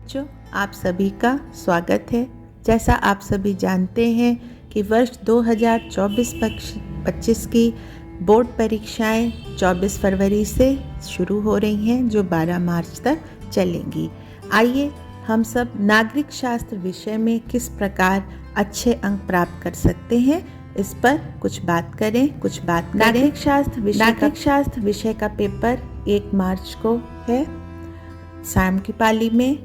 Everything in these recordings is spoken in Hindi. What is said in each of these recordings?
बच्चों, आप सभी का स्वागत है। जैसा आप सभी जानते हैं कि वर्ष 2024-25 की बोर्ड परीक्षाएं 24 फरवरी से शुरू हो रही हैं, जो 12 मार्च तक चलेंगी। आइए हम सब नागरिक शास्त्र विषय में किस प्रकार अच्छे अंक प्राप्त कर सकते हैं, इस पर कुछ बात करें। नागरिक शास्त्र विषय का पेपर 1 मार्च को है, शाम की पाली में।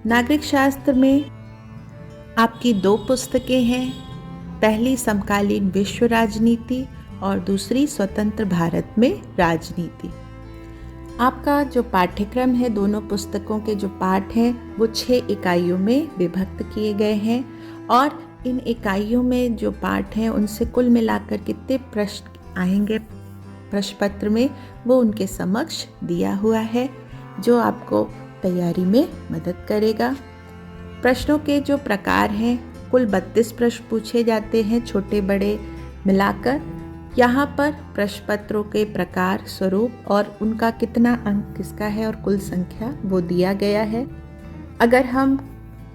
नागरिक शास्त्र में आपकी 2 पुस्तकें हैं, पहली समकालीन विश्व राजनीति और दूसरी स्वतंत्र भारत में राजनीति। आपका जो पाठ्यक्रम है, दोनों पुस्तकों के जो पाठ हैं वो 6 इकाइयों में विभक्त किए गए हैं और इन इकाइयों में जो पाठ हैं उनसे कुल मिलाकर कितने प्रश्न आएंगे प्रश्न पत्र में, वो उनके समक्ष दिया हुआ है, जो आपको तैयारी में मदद करेगा। प्रश्नों के जो प्रकार हैं, कुल 32 प्रश्न पूछे जाते हैं, छोटे बड़े मिलाकर। यहाँ पर प्रश्न पत्रों के प्रकार, स्वरूप और उनका कितना अंक किसका है और कुल संख्या वो दिया गया है। अगर हम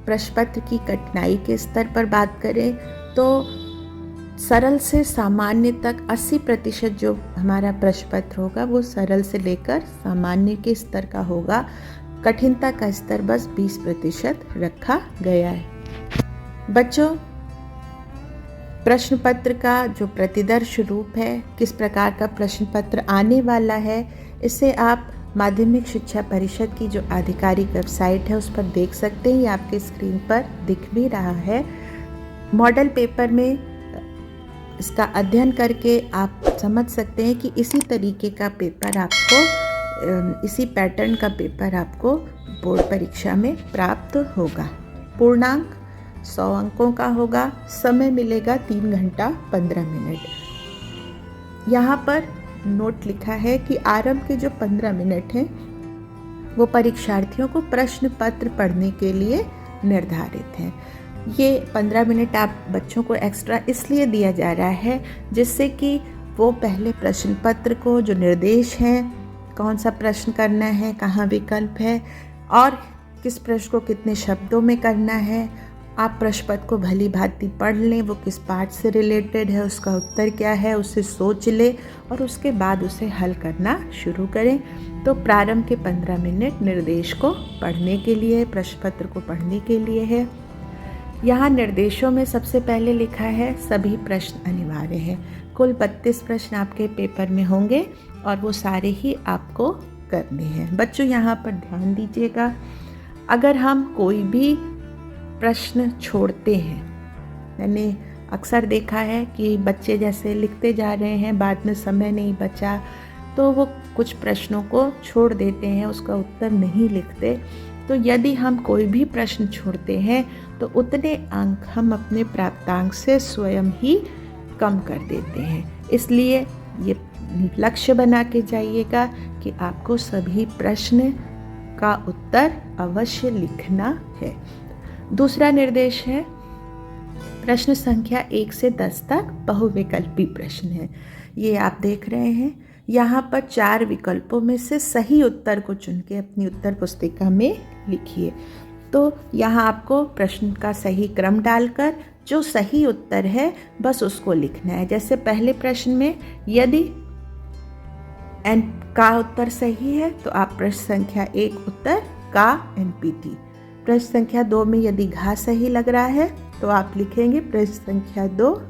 प्रश्न पत्र की कठिनाई के स्तर पर बात करें तो सरल से सामान्य तक 80% जो हमारा प्रश्न पत्र होगा वो सरल से लेकर सामान्य के स्तर का होगा। कठिनता का स्तर बस 20% रखा गया है। बच्चों, प्रश्न पत्र का जो प्रतिदर्श रूप है, किस प्रकार का प्रश्न पत्र आने वाला है, इसे आप माध्यमिक शिक्षा परिषद की जो आधिकारिक वेबसाइट है उस पर देख सकते हैं। ये आपके स्क्रीन पर दिख भी रहा है। मॉडल पेपर में इसका अध्ययन करके आप समझ सकते हैं कि इसी तरीके का पेपर आपको, इसी पैटर्न का पेपर आपको बोर्ड परीक्षा में प्राप्त होगा। पूर्णांक 100 अंकों का होगा। समय मिलेगा 3 घंटा 15 मिनट। यहाँ पर नोट लिखा है कि आरंभ के जो 15 मिनट हैं वो परीक्षार्थियों को प्रश्न पत्र पढ़ने के लिए निर्धारित हैं। ये 15 मिनट आप बच्चों को एक्स्ट्रा इसलिए दिया जा रहा है जिससे कि वो पहले प्रश्न पत्र को जो निर्देश हैं, कौन सा प्रश्न करना है, कहाँ विकल्प है और किस प्रश्न को कितने शब्दों में करना है, आप प्रश्न पत्र को भली भांति पढ़ लें, वो किस पाठ से रिलेटेड है, उसका उत्तर क्या है, उसे सोच लें और उसके बाद उसे हल करना शुरू करें। तो प्रारंभ के 15 मिनट निर्देश को पढ़ने के लिए, प्रश्न पत्र को पढ़ने के लिए है। यहाँ निर्देशों में सबसे पहले लिखा है सभी प्रश्न अनिवार्य हैं। कुल 32 प्रश्न आपके पेपर में होंगे और वो सारे ही आपको करने हैं। बच्चों, यहाँ पर ध्यान दीजिएगा, अगर हम कोई भी प्रश्न छोड़ते हैं, मैंने अक्सर देखा है कि बच्चे जैसे लिखते जा रहे हैं, बाद में समय नहीं बचा तो वो कुछ प्रश्नों को छोड़ देते हैं, उसका उत्तर नहीं लिखते। तो यदि हम कोई भी प्रश्न छोड़ते हैं तो उतने अंक हम अपने प्राप्तांक से स्वयं ही कम कर देते हैं। इसलिए ये लक्ष्य बना के जाइएगा कि आपको सभी प्रश्न का उत्तर अवश्य लिखना है। दूसरा निर्देश है प्रश्न संख्या 1 से 10 तक बहुविकल्पी प्रश्न है। ये आप देख रहे हैं, यहाँ पर 4 विकल्पों में से सही उत्तर को चुन के अपनी उत्तर पुस्तिका में लिखिए। तो यहाँ आपको प्रश्न का सही क्रम डालकर जो सही उत्तर है बस उसको लिखना है। जैसे पहले प्रश्न में यदि एन का उत्तर सही है तो आप प्रश्न संख्या 1 उत्तर का NPT। प्रश्न संख्या 2 में यदि घा सही लग रहा है तो आप लिखेंगे प्रश्न संख्या 2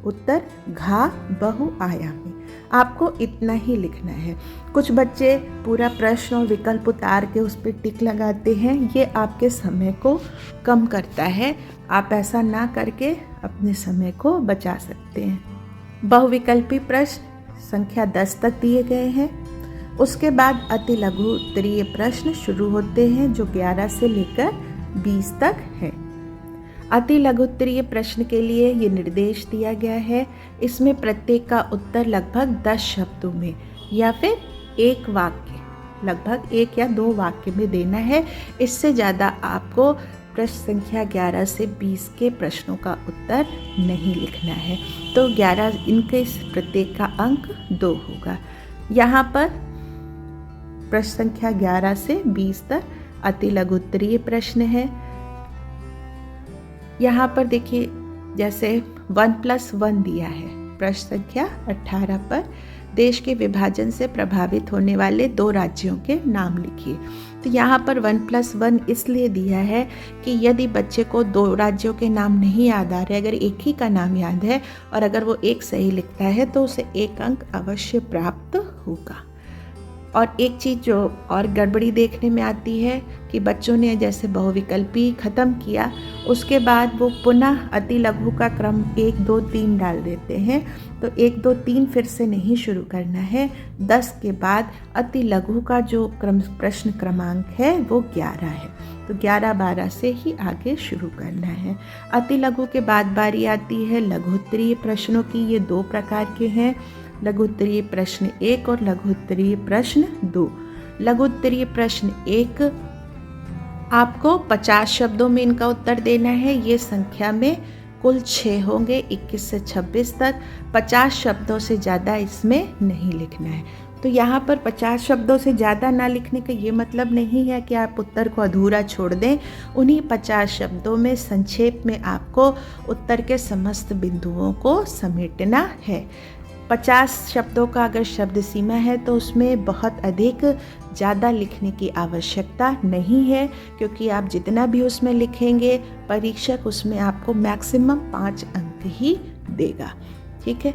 उत्तर घा बहुआयामी। आपको इतना ही लिखना है। कुछ बच्चे पूरा प्रश्न और विकल्प उतार के उस पर टिक लगाते हैं, ये आपके समय को कम करता है। आप ऐसा ना करके अपने समय को बचा सकते हैं। बहुविकल्पी प्रश्न संख्या 10 तक दिए गए हैं। उसके बाद अति लघु उत्तरीय प्रश्न शुरू होते हैं जो 11 से लेकर 20 तक है। अति लघु उत्तरीय प्रश्न के लिए ये निर्देश दिया गया है, इसमें प्रत्येक का उत्तर लगभग 10 शब्दों में या फिर एक वाक्य, लगभग 1 या 2 वाक्य में देना है। इससे ज़्यादा आपको प्रश्न संख्या 11 से 20 के प्रश्नों का उत्तर नहीं लिखना है। तो 11 इनके प्रत्येक का अंक 2 होगा। यहाँ पर प्रश्न संख्या 11 से 20 तक अति लघु उत्तरीय प्रश्न है। यहाँ पर देखिए जैसे 1+1 दिया है, प्रश्न संख्या 18 पर देश के विभाजन से प्रभावित होने वाले 2 राज्यों के नाम लिखिए। तो यहाँ पर 1+1 इसलिए दिया है कि यदि बच्चे को 2 राज्यों के नाम नहीं याद आ रहे, अगर एक ही का नाम याद है और अगर वो एक सही लिखता है तो उसे 1 अंक अवश्य प्राप्त होगा। और एक चीज़ जो और गड़बड़ी देखने में आती है कि बच्चों ने जैसे बहुविकल्पी ख़त्म किया, उसके बाद वो पुनः अति लघु का क्रम 1 2 3 डाल देते हैं। तो 1 2 3 फिर से नहीं शुरू करना है। 10 के बाद अति लघु का जो प्रश्न क्रमांक है वो 11 है, तो 11 12 से ही आगे शुरू करना है। अति लघु के बाद बारी आती है लघु उत्तरीय प्रश्नों की। ये 2 प्रकार के हैं, लघु उत्तरीय प्रश्न 1 और लघु उत्तरीय प्रश्न 2। लघु उत्तरीय प्रश्न 1 आपको 50 शब्दों में इनका उत्तर देना है। ये संख्या में कुल 6 होंगे, 21 से 26 तक। 50 शब्दों से ज़्यादा इसमें नहीं लिखना है। तो यहाँ पर 50 शब्दों से ज़्यादा ना लिखने का ये मतलब नहीं है कि आप उत्तर को अधूरा छोड़ दें। उन्हीं 50 शब्दों में संक्षेप में आपको उत्तर के समस्त बिंदुओं को समेटना है। 50 शब्दों का अगर शब्द सीमा है तो उसमें बहुत अधिक ज़्यादा लिखने की आवश्यकता नहीं है, क्योंकि आप जितना भी उसमें लिखेंगे परीक्षक उसमें आपको मैक्सिमम 5 अंक ही देगा। ठीक है,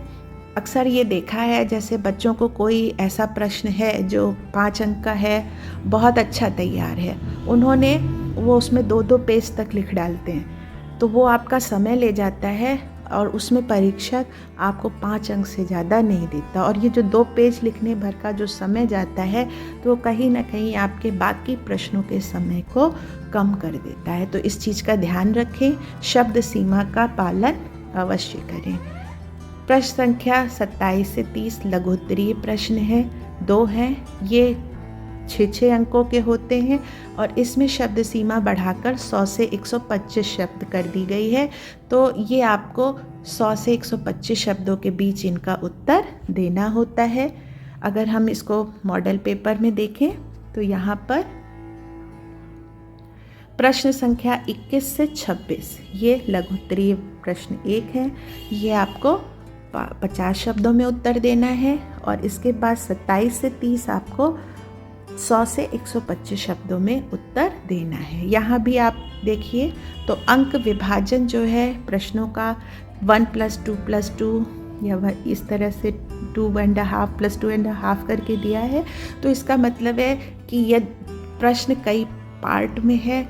अक्सर ये देखा है जैसे बच्चों को कोई ऐसा प्रश्न है जो 5 अंक का है, बहुत अच्छा तैयार है, उन्होंने वो उसमें 2-2 पेज तक लिख डालते हैं, तो वो आपका समय ले जाता है और उसमें परीक्षक आपको 5 अंक से ज़्यादा नहीं देता। और ये जो 2 पेज लिखने भर का जो समय जाता है तो वो कहीं ना कहीं आपके बाकी प्रश्नों के समय को कम कर देता है। तो इस चीज़ का ध्यान रखें, शब्द सीमा का पालन अवश्य करें। प्रश्न संख्या 27 से 30 लघु उत्तरीय प्रश्न है, 2 हैं। ये 6-6 अंकों के होते हैं और इसमें शब्द सीमा बढ़ाकर 100 से 125 शब्द कर दी गई है। तो ये आपको 100 से 125 शब्दों के बीच इनका उत्तर देना होता है। अगर हम इसको मॉडल पेपर में देखें तो यहाँ पर प्रश्न संख्या 21 से 26 ये लघु उत्तरीय प्रश्न 1 है। ये आपको 50 शब्दों में उत्तर देना है और इसके बाद 27 से 30 आपको 100 से 125 शब्दों में उत्तर देना है। यहाँ भी आप देखिए तो अंक विभाजन जो है प्रश्नों का 1 + 2 + 2 या इस तरह से 2.5 + 2.5 करके दिया है। तो इसका मतलब है कि यह प्रश्न कई पार्ट में है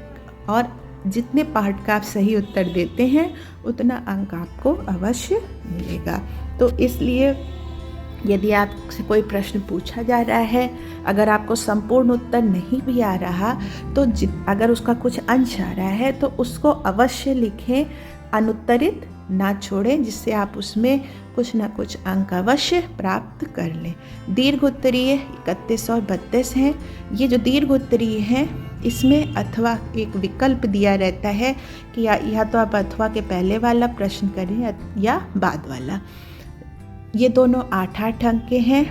और जितने पार्ट का आप सही उत्तर देते हैं उतना अंक आपको अवश्य मिलेगा। तो इसलिए यदि आपसे कोई प्रश्न पूछा जा रहा है, अगर आपको संपूर्ण उत्तर नहीं भी आ रहा तो अगर उसका कुछ अंश आ रहा है तो उसको अवश्य लिखें, अनुत्तरित ना छोड़ें, जिससे आप उसमें कुछ ना कुछ अंक अवश्य प्राप्त कर लें। दीर्घ उत्तरीय 31 और 32 हैं। ये जो दीर्घ उत्तरीय हैं इसमें अथवा एक विकल्प दिया रहता है कि या तो आप अथवा के पहले वाला प्रश्न करें या बाद वाला। ये दोनों 8-8 अंक के हैं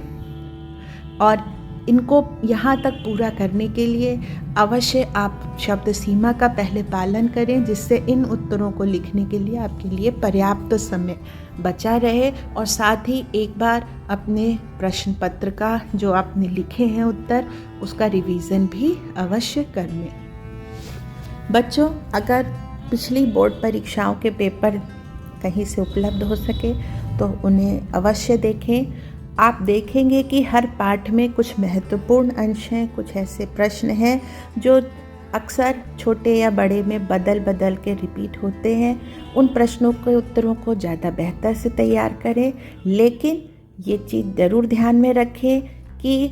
और इनको यहाँ तक पूरा करने के लिए अवश्य आप शब्द सीमा का पहले पालन करें, जिससे इन उत्तरों को लिखने के लिए आपके लिए पर्याप्त समय बचा रहे। और साथ ही एक बार अपने प्रश्न पत्र का जो आपने लिखे हैं उत्तर, उसका रिवीजन भी अवश्य कर लें। बच्चों, अगर पिछली बोर्ड परीक्षाओं के पेपर कहीं से उपलब्ध हो सके तो उन्हें अवश्य देखें। आप देखेंगे कि हर पाठ में कुछ महत्वपूर्ण अंश हैं, कुछ ऐसे प्रश्न हैं जो अक्सर छोटे या बड़े में बदल बदल के रिपीट होते हैं। उन प्रश्नों के उत्तरों को ज़्यादा बेहतर से तैयार करें, लेकिन ये चीज़ ज़रूर ध्यान में रखें कि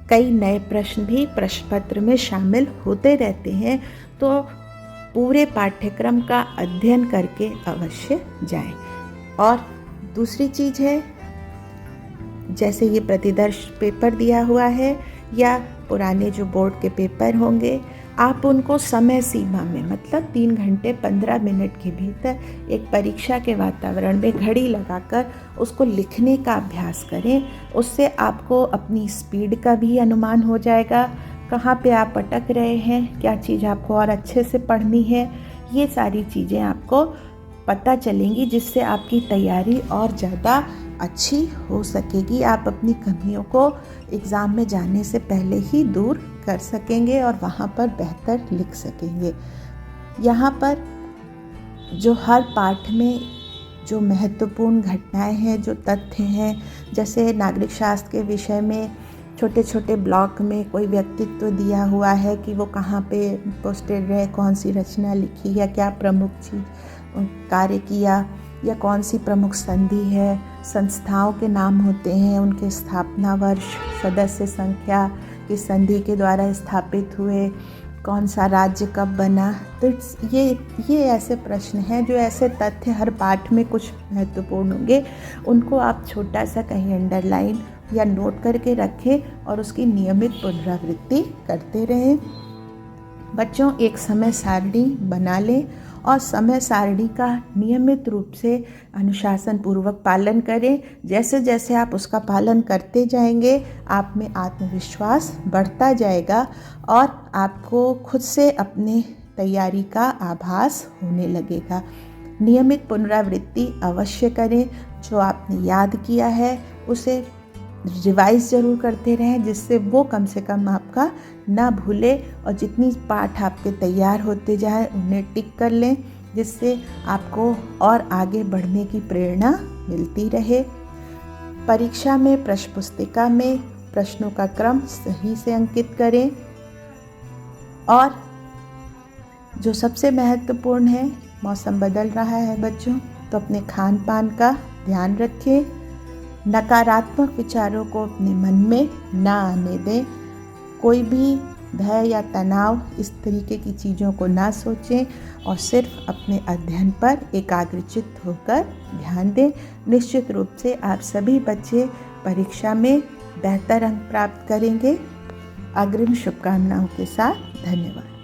कई नए प्रश्न भी प्रश्न पत्र में शामिल होते रहते हैं, तो पूरे पाठ्यक्रम का अध्ययन करके अवश्य जाएं। और दूसरी चीज़ है, जैसे ये प्रतिदर्श पेपर दिया हुआ है या पुराने जो बोर्ड के पेपर होंगे, आप उनको समय सीमा में मतलब 3 घंटे 15 मिनट के भीतर एक परीक्षा के वातावरण में घड़ी लगाकर उसको लिखने का अभ्यास करें। उससे आपको अपनी स्पीड का भी अनुमान हो जाएगा, कहाँ पे आप अटक रहे हैं, क्या चीज़ आपको और अच्छे से पढ़नी है, ये सारी चीज़ें आपको पता चलेंगी, जिससे आपकी तैयारी और ज़्यादा अच्छी हो सकेगी। आप अपनी कमियों को एग्ज़ाम में जाने से पहले ही दूर कर सकेंगे और वहाँ पर बेहतर लिख सकेंगे। यहाँ पर जो हर पाठ में जो महत्वपूर्ण घटनाएं हैं, जो तथ्य हैं, जैसे नागरिक शास्त्र के विषय में छोटे छोटे ब्लॉक में कोई व्यक्तित्व दिया हुआ है कि वो कहाँ पे पोस्टेड रहे, कौन सी रचना लिखी या क्या प्रमुख चीज़ कार्य किया, या कौन सी प्रमुख संधि है, संस्थाओं के नाम होते हैं, उनके स्थापना वर्ष, सदस्य संख्या, किस संधि के द्वारा स्थापित हुए, कौन सा राज्य कब बना। तो ये ऐसे प्रश्न हैं, जो ऐसे तथ्य हर पाठ में कुछ महत्वपूर्ण होंगे, उनको आप छोटा सा कहीं अंडरलाइन या नोट करके रखें और उसकी नियमित पुनरावृत्ति करते रहें। बच्चों, एक समय सारणी बना लें और समय सारणी का नियमित रूप से अनुशासन पूर्वक पालन करें। जैसे जैसे आप उसका पालन करते जाएंगे, आप में आत्मविश्वास बढ़ता जाएगा और आपको खुद से अपने तैयारी का आभास होने लगेगा। नियमित पुनरावृत्ति अवश्य करें। जो आपने याद किया है उसे रिवाइज ज़रूर करते रहें, जिससे वो कम से कम आपका ना भूले, और जितनी पाठ आपके तैयार होते जाए उन्हें टिक कर लें, जिससे आपको और आगे बढ़ने की प्रेरणा मिलती रहे। परीक्षा में प्रश्न पुस्तिका में प्रश्नों का क्रम सही से अंकित करें। और जो सबसे महत्वपूर्ण है, मौसम बदल रहा है बच्चों, तो अपने खान पान का ध्यान रखें। नकारात्मक विचारों को अपने मन में ना आने दें। कोई भी भय या तनाव, इस तरीके की चीज़ों को ना सोचें और सिर्फ अपने अध्ययन पर एकाग्रचित्त होकर ध्यान दें। निश्चित रूप से आप सभी बच्चे परीक्षा में बेहतर अंक प्राप्त करेंगे। अग्रिम शुभकामनाओं के साथ धन्यवाद।